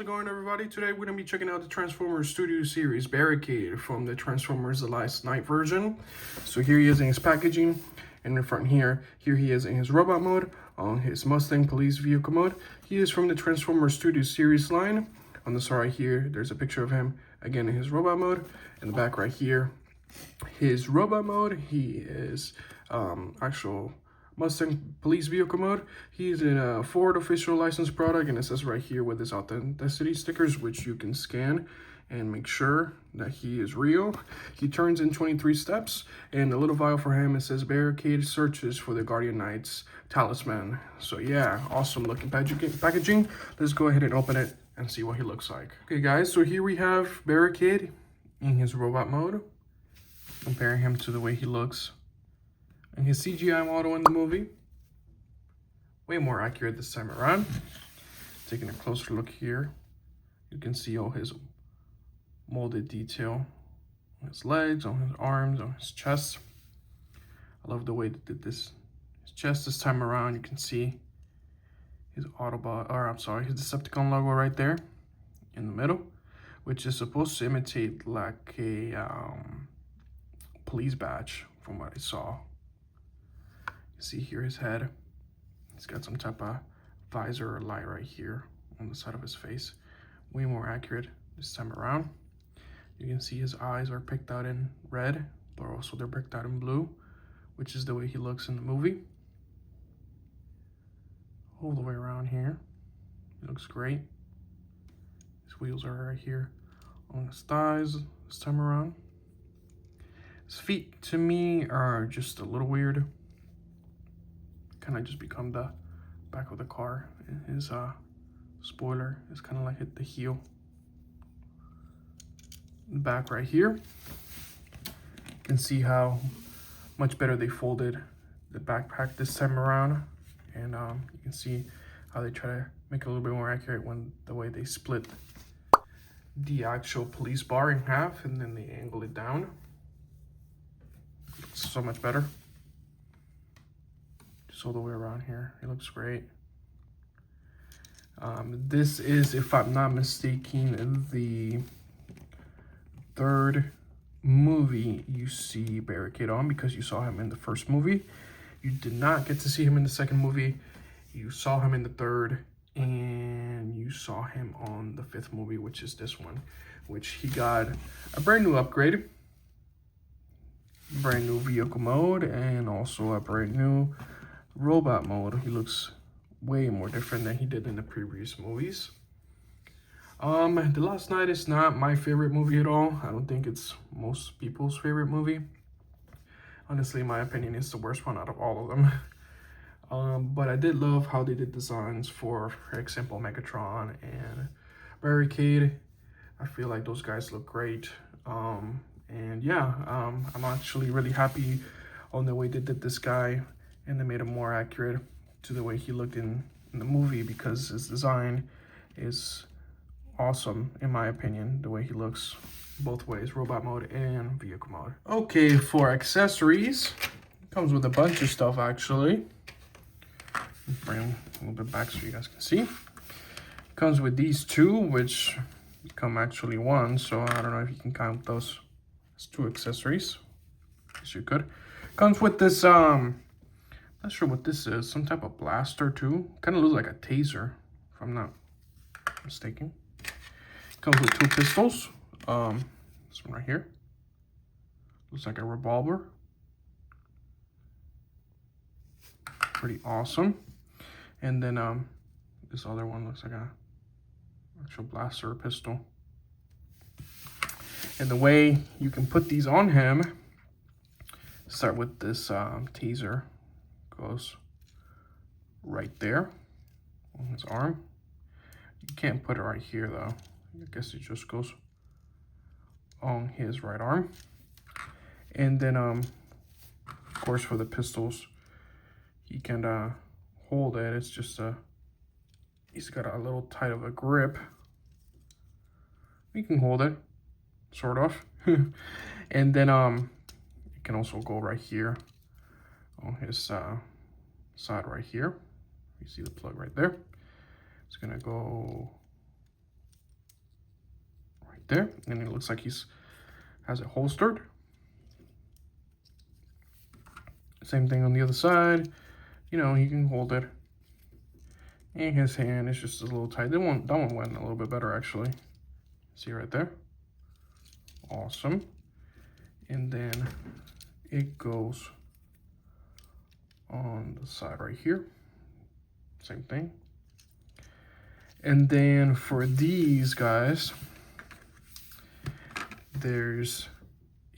How's it going, everybody? Today we're going to be checking out the Transformers Studio Series Barricade from the Transformers The Last Night version. So here he is in his packaging, and in front here he is in his robot mode, on his Mustang police vehicle mode. He is from the Transformers Studio Series line. On the side right here, there's a picture of him, again in his robot mode. In the back right here, his robot mode, he is actual Mustang police vehicle mode. He's in a Ford official licensed product, and it says right here with his authenticity stickers, which you can scan and make sure that he is real. He turns in 23 steps, and the little vial for him, it says Barricade searches for the Guardian Knight's talisman. So yeah, awesome looking packaging. Let's go ahead and open it and see what he looks like. Okay guys, so here we have Barricade in his robot mode, comparing him to the way he looks and his CGI model in the movie. Way more accurate this time around. Taking a closer look here, you can see all his molded detail on his legs, on his arms, on his chest. I love the way they did this. His chest this time around, you can see his his Decepticon logo right there in the middle, which is supposed to imitate like a police badge from what I saw. See here his head. He's got some type of visor or light right here on the side of his face. Way more accurate this time around. You can see his eyes are picked out in red, but also they're picked out in blue, which is the way he looks in the movie. All the way around here, he looks great. His wheels are right here on his thighs this time around. His feet to me are just a little weird. Kind of just become the back of the car. His spoiler is kind of like at the heel. The back right here, you can see how much better they folded the backpack this time around, and you can see how they try to make it a little bit more accurate when the way they split the actual police bar in half and then they angle it down. It's so much better. All the way around here, it looks great. This is, if I'm not mistaken, the third movie you see Barricade on, because you saw him in the first movie. You did not get to see him in the second movie. You saw him in the third, and you saw him on the fifth movie, which is this one, which he got a brand new upgrade, brand new vehicle mode, and also a brand new robot mode. He looks way more different than he did in the previous movies. The Last Night is not my favorite movie at all. I don't think it's most people's favorite movie. Honestly, in my opinion, it's the worst one out of all of them. But I did love how they did designs for example, Megatron and Barricade. I feel like those guys look great. And yeah, I'm actually really happy on the way they did this guy, and they made him more accurate to the way he looked in the movie, because his design is awesome, in my opinion, the way he looks both ways, robot mode and vehicle mode. Okay, for accessories, comes with a bunch of stuff actually. Bring them a little bit back so you guys can see. Comes with these two, which become actually one, so I don't know if you can count those as two accessories. Yes, you could. Comes with this not sure what this is. Some type of blaster too. Kind of looks like a taser, if I'm not mistaken. Comes with two pistols. This one right here. Looks like a revolver. Pretty awesome. And then this other one looks like a actual blaster or pistol. And the way you can put these on him, start with this taser. Goes right there on his arm. You can't put it right here though. I guess it just goes on his right arm. And then of course for the pistols, he can hold it. It's just he's got a little tight of a grip. He can hold it, sort of. And then it can also go right here on his side right here. You see the plug right there. It's gonna go there, and it looks like has it holstered. Same thing on the other side. You know, he can hold it. And his hand is just a little tight. That one went a little bit better, actually. See right there? Awesome. And then it goes on the side right here. Same thing. And then for these guys, there's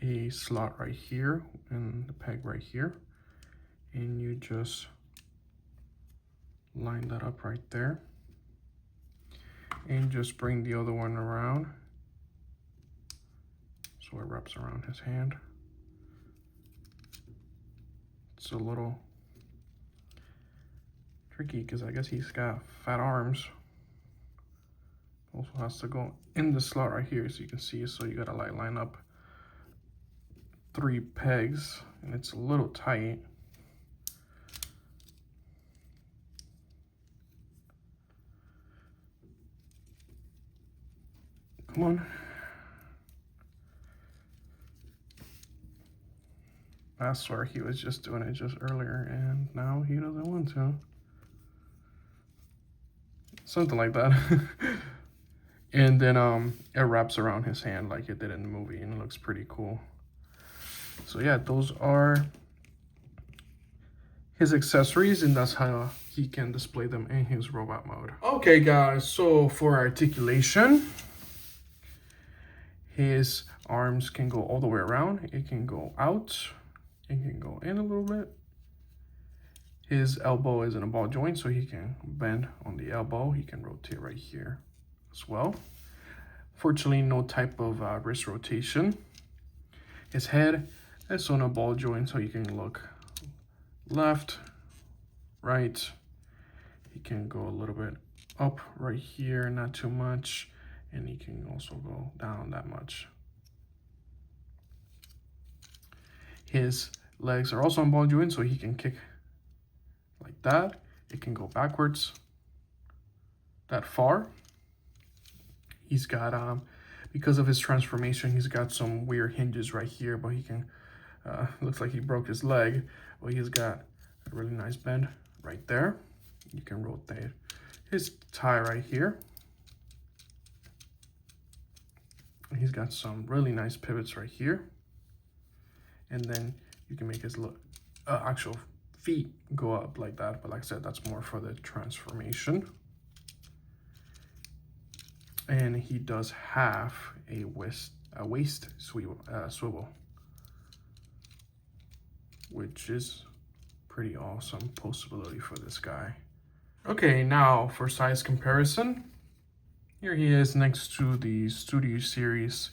a slot right here and the peg right here. And you just line that up right there. And just bring the other one around. So it wraps around his hand. It's a little tricky because I guess he's got fat arms. Also has to go in the slot right here so you can see. So you gotta like line up 3 pegs and it's a little tight. Come on. I swear he was just doing it just earlier and now he doesn't want to. Something like that. And then it wraps around his hand like it did in the movie and it looks pretty cool. So yeah, those are his accessories and that's how he can display them in his robot mode. Okay guys, so for articulation, his arms can go all the way around. It can go out. It can go in a little bit. His elbow is in a ball joint, so he can bend on the elbow. He can rotate right here as well. Fortunately, no type of wrist rotation. His head is on a ball joint, so you can look left, right. He can go a little bit up right here, not too much. And he can also go down that much. His legs are also on ball joint, so he can kick like that. It can go backwards that far. He's got, because of his transformation, he's got some weird hinges right here, but he can, looks like he broke his leg. Well, he's got a really nice bend right there. You can rotate his tie right here. He's got some really nice pivots right here. And then you can make his actual feet go up like that. But like I said, that's more for the transformation. And he does have a waist swivel, which is pretty awesome possibility for this guy. Okay, now for size comparison. Here he is next to the Studio Series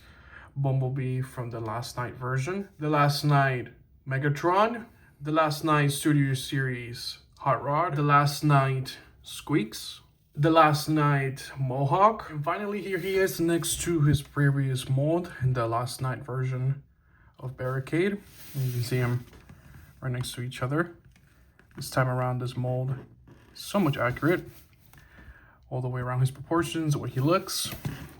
Bumblebee from the Last Night version, the Last Night Megatron, the Last Night Studio Series Hot Rod, the Last Night Squeaks, the Last Night Mohawk, and finally here he is next to his previous mold in the Last Night version of Barricade. And you can see them right next to each other. This time around, this mold is so much accurate. All the way around his proportions, the way he looks.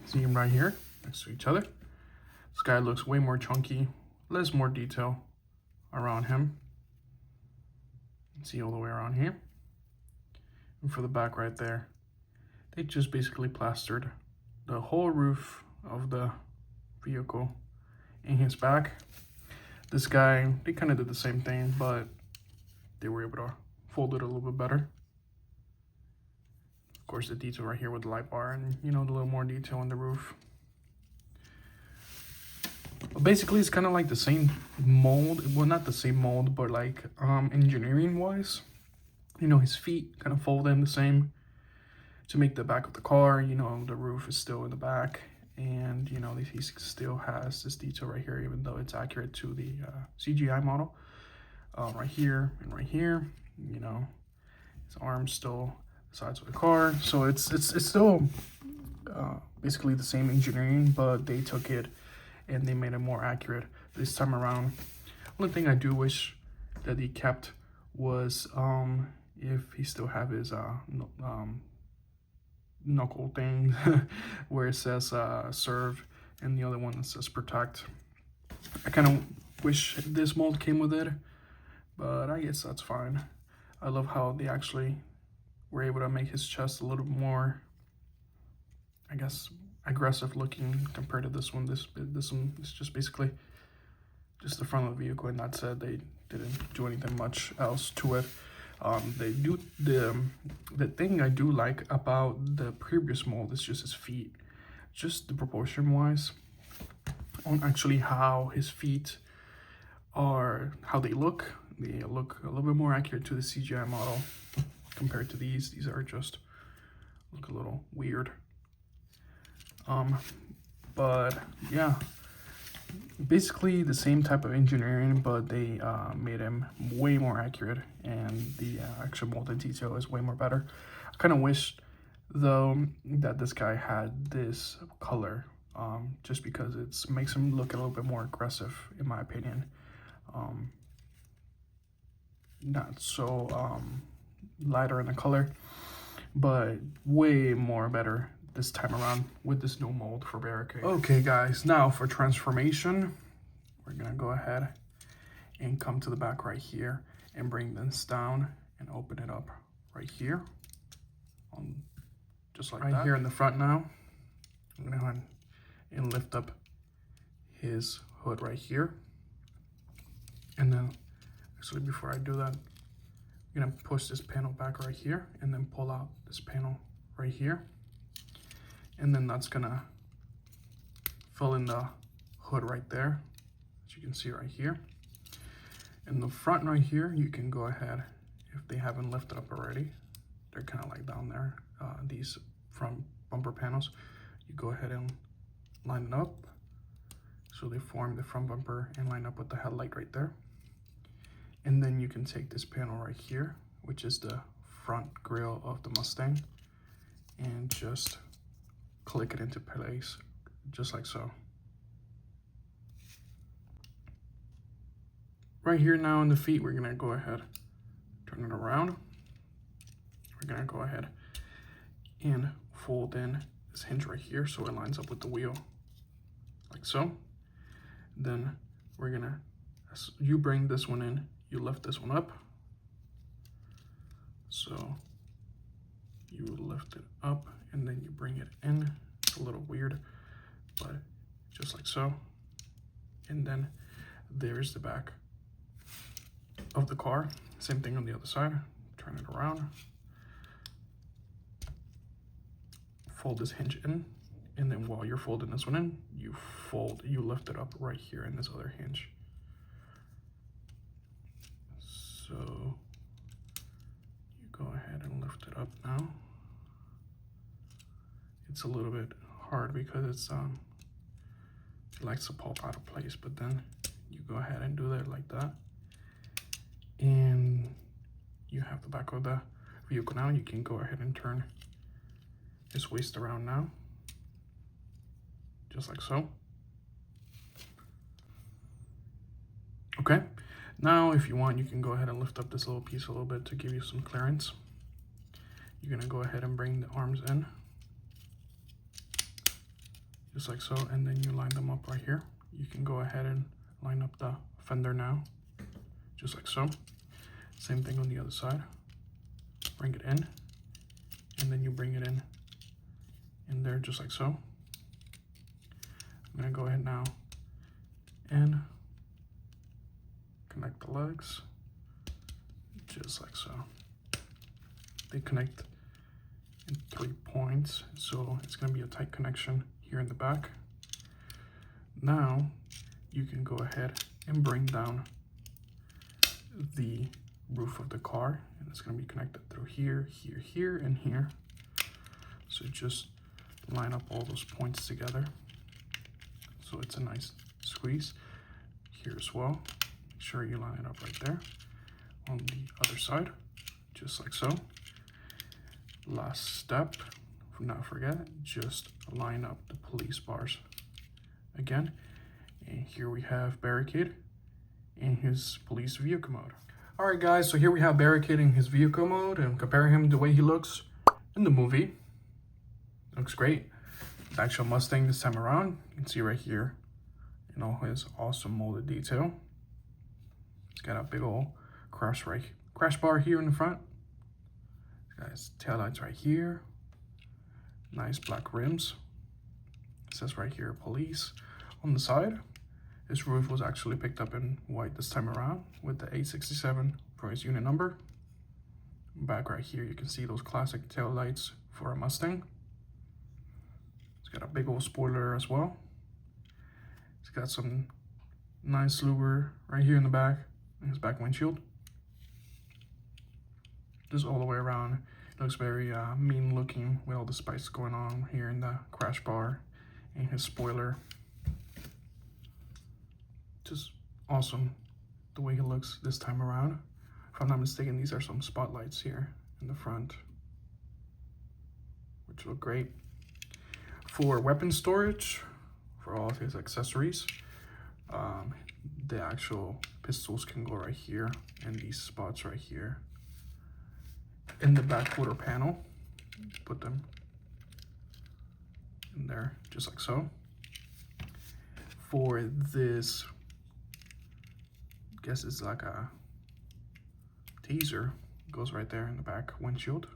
See him right here, next to each other. This guy looks way more chunky, less more detail around him. See all the way around here. And for the back right there, they just basically plastered the whole roof of the vehicle in his back. This guy, they kind of did the same thing, but they were able to fold it a little bit better. Of course, the detail right here with the light bar and, you know, the little more detail on the roof. But basically, it's kind of like the same mold. Well, not the same mold, but like engineering-wise. You know, his feet kind of fold in the same to make the back of the car. You know, the roof is still in the back. And, you know, he still has this detail right here, even though it's accurate to the CGI model. Right here and right here, you know, his arms still the sides of the car. So it's still basically the same engineering, but they took it and they made it more accurate this time around. Only thing I do wish that he kept was if he still have his knuckle thing where it says serve and the other one that says protect. I kind of wish this mold came with it, but I guess that's fine. I love how they actually were able to make his chest a little more, I guess, aggressive looking compared to this one. This one is just basically just the front of the vehicle, and that's it. They didn't do anything much else to it. They do the thing I do like about the previous mold is just his feet, just the proportion wise on actually how his feet are, how they look. They look a little bit more accurate to the CGI model compared to these. These are just look a little weird. But yeah, basically the same type of engineering, but they made him way more accurate, and the actual molded detail is way more better. I kind of wish though that this guy had this color, just because it makes him look a little bit more aggressive in my opinion. Not so lighter in the color, but way more better this time around with this new mold for Barricade. Okay guys, now for transformation, we're gonna go ahead and come to the back right here and bring this down and open it up right here, just like right that. Here in the front now, I'm gonna go ahead and lift up his hood right here, and then actually before I do that, I'm gonna push this panel back right here and then pull out this panel right here. And then that's gonna fill in the hood right there, as you can see right here. In the front right here, you can go ahead, if they haven't lifted up already, they're kind of like down there, these front bumper panels, you go ahead and line it up. So they form the front bumper and line up with the headlight right there. And then you can take this panel right here, which is the front grille of the Mustang, and just click it into place, just like so. Right here now in the feet, we're gonna go ahead, turn it around. We're gonna go ahead and fold in this hinge right here so it lines up with the wheel, like so. Then we're gonna, as you bring this one in, you lift this one up. So you lift it up and then you bring it in. It's a little weird, but just like so. And then there's the back of the car. Same thing on the other side. Turn it around. Fold this hinge in, and then while you're folding this one in, you lift it up right here in this other hinge. So you go ahead and lift it up now. It's a little bit hard because it's it likes to pop out of place, but then you go ahead and do that like that, and you have the back of the vehicle now. You can go ahead and turn his waist around now, just like so. Okay, now if you want, you can go ahead and lift up this little piece a little bit to give you some clearance. You're gonna go ahead and bring the arms in, just like so, and then you line them up right here. You can go ahead and line up the fender now, just like so. Same thing on the other side. Bring it in, and then you bring it in there, just like so. I'm gonna go ahead now and connect the legs, just like so. They connect in 3 points, so it's gonna be a tight connection here in the back. Now you can go ahead and bring down the roof of the car, and it's going to be connected through here, here, here, and here. So just line up all those points together so it's a nice squeeze. Here as well, make sure you line it up right there. On the other side, just like so. Last step, not forget, just line up the police bars again. And here we have Barricade in his police vehicle mode. All right guys, so here we have Barricade in his vehicle mode, and compare him the way he looks in the movie. Looks great. the actual Mustang this time around. You can see right here, you know, his awesome molded detail. It's got a big old crash bar here in the front. It's got his taillights right here. Nice black rims. It says right here, police on the side. This roof was actually picked up in white this time around with the 867 for his unit number. Back right here, you can see those classic tail lights for a Mustang. It's got a big old spoiler as well. It's got some nice louver right here in the back, in his back windshield. Just all the way around. It looks very mean looking with all the spikes going on here in the crash bar and his spoiler. Just awesome the way he looks this time around. If I'm not mistaken, these are some spotlights here in the front, which look great. For weapon storage, for all of his accessories, the actual pistols can go right here and these spots right here. In the back quarter panel, put them in there just like so. For this, I guess it's like a teaser, goes right there in the back windshield.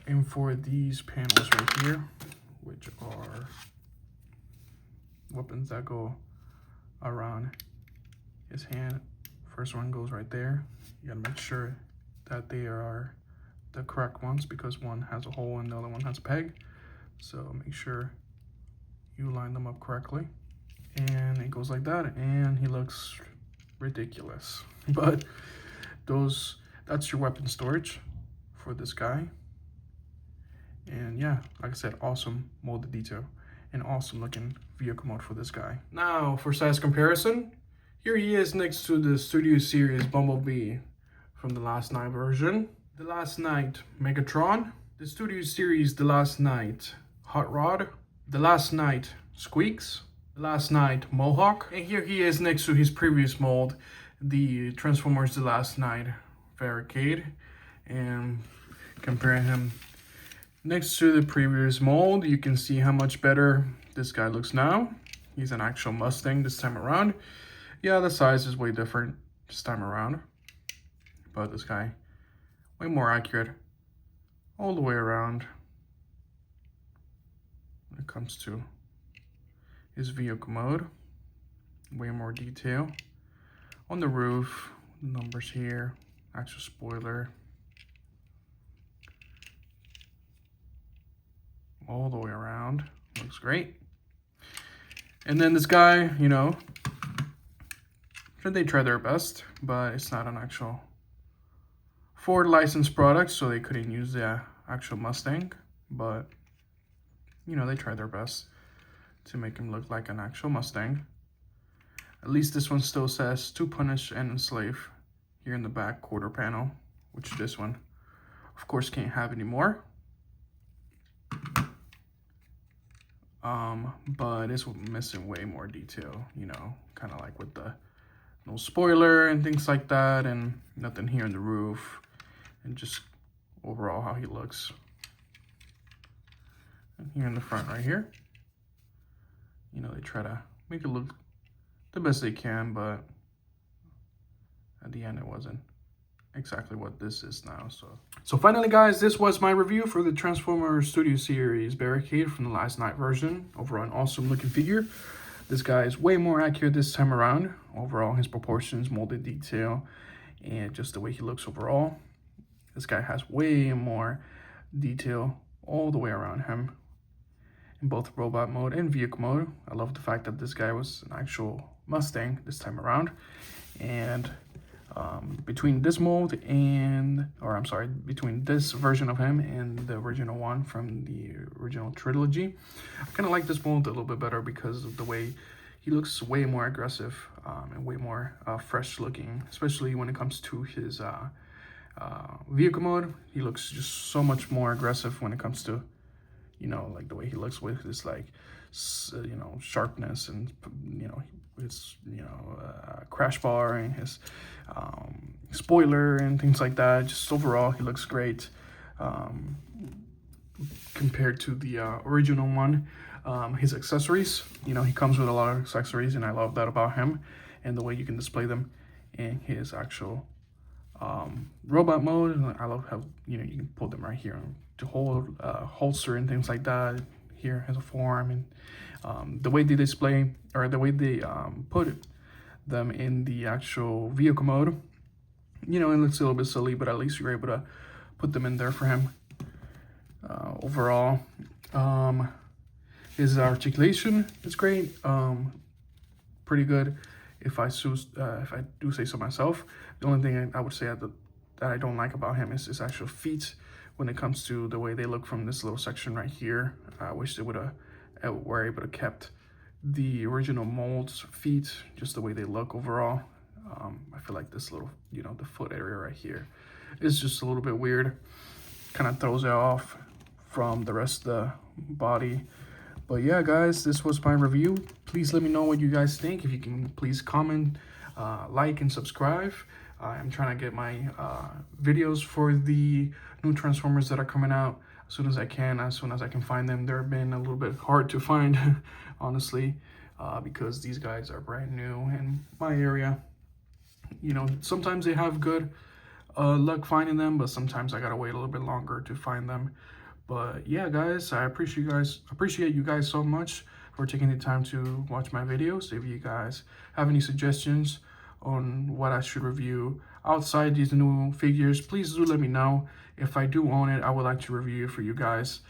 And for these panels right here, which are weapons that go around his hand, first one goes right there. You gotta make sure that they are the correct ones because one has a hole and the other one has a peg. So make sure you line them up correctly. And it goes like that, and he looks ridiculous. But that's your weapon storage for this guy. And yeah, like I said, awesome molded detail and awesome looking vehicle mode for this guy. Now for size comparison, here he is next to the Studio Series Bumblebee from the Last Night version, the Last Night Megatron, the Studio Series The Last Night Hot Rod, the Last Night Squeaks, the Last Night Mohawk, and here he is next to his previous mold, the Transformers The Last Night Barricade. And comparing him next to the previous mold, you can see how much better this guy looks now. He's an actual Mustang this time around. Yeah, the size is way different this time around, but this guy, way more accurate all the way around when it comes to his vehicle mode. Way more detail on the roof, numbers here, actual spoiler, all the way around. Looks great. And then this guy, you know, they try their best, but it's not an actual Ford licensed product, so they couldn't use the actual Mustang. But, you know, they tried their best to make him look like an actual Mustang. At least this one still says to punish and enslave here in the back quarter panel, which this one, of course, can't have anymore. But it's missing way more detail, you know, kind of like with the no spoiler and things like that, and nothing here in the roof, and just overall how he looks. And here in the front right here, you know, they try to make it look the best they can, but at the end it wasn't exactly what this is now. So finally, guys, this was my review for the Transformers Studio Series Barricade from the Last Night version. Overall, an awesome looking figure. This guy is way more accurate this time around. Overall, his proportions, molded detail, and just the way he looks overall. This guy has way more detail all the way around him in both robot mode and vehicle mode. I love the fact that this guy was an actual Mustang this time around. And between this mold and, between this version of him and the original one from the original trilogy, I kind of like this mold a little bit better because of the way he looks way more aggressive and way more fresh looking, especially when it comes to his vehicle mode. He looks just so much more aggressive when it comes to, you know, like the way he looks with his like, you know, sharpness and, you know, his, you know, crash bar and his spoiler and things like that. Just overall, he looks great compared to the original one. his accessories. You know, he comes with a lot of accessories, and I love that about him, and the way you can display them in his actual robot mode. I love how, you know, you can put them right here to hold holster and things like that. Here has a forearm, and the way they display, or the way they put them in the actual vehicle mode, you know, it looks a little bit silly, but at least you're able to put them in there for him. Overall, his articulation is great, pretty good. If I do say so myself, the only thing I would say that I don't like about him is his actual feet. When it comes to the way they look from this little section right here, I wish they were able to kept the original mold's feet, just the way they look overall. I feel like this little, you know, the foot area right here is just a little bit weird. Kind of throws it off from the rest of the body. But yeah, guys, this was my review. Please let me know what you guys think. If you can, please comment, like, and subscribe. I'm trying to get my videos for the new Transformers that are coming out as soon as I can find them. They've been a little bit hard to find, honestly, because these guys are brand new in my area. You know, sometimes they have good luck finding them, but sometimes I gotta wait a little bit longer to find them. But yeah, guys, I appreciate you guys so much for taking the time to watch my videos. If you guys have any suggestions on what I should review outside these new figures, please do let me know. If I do own it, I would like to review it for you guys.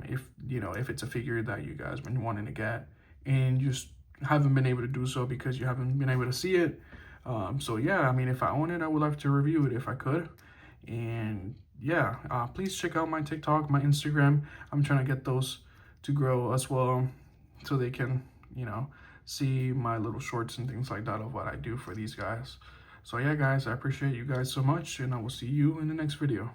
If it's a figure that you guys been wanting to get and just haven't been able to do so because you haven't been able to see it. So yeah, I mean, if I own it, I would love to review it if I could. And yeah, please check out my TikTok, my Instagram. I'm trying to get those to grow as well, so they can, you know, see my little shorts and things like that of what I do for these guys. So yeah, guys, I appreciate you guys so much, and I will see you in the next video.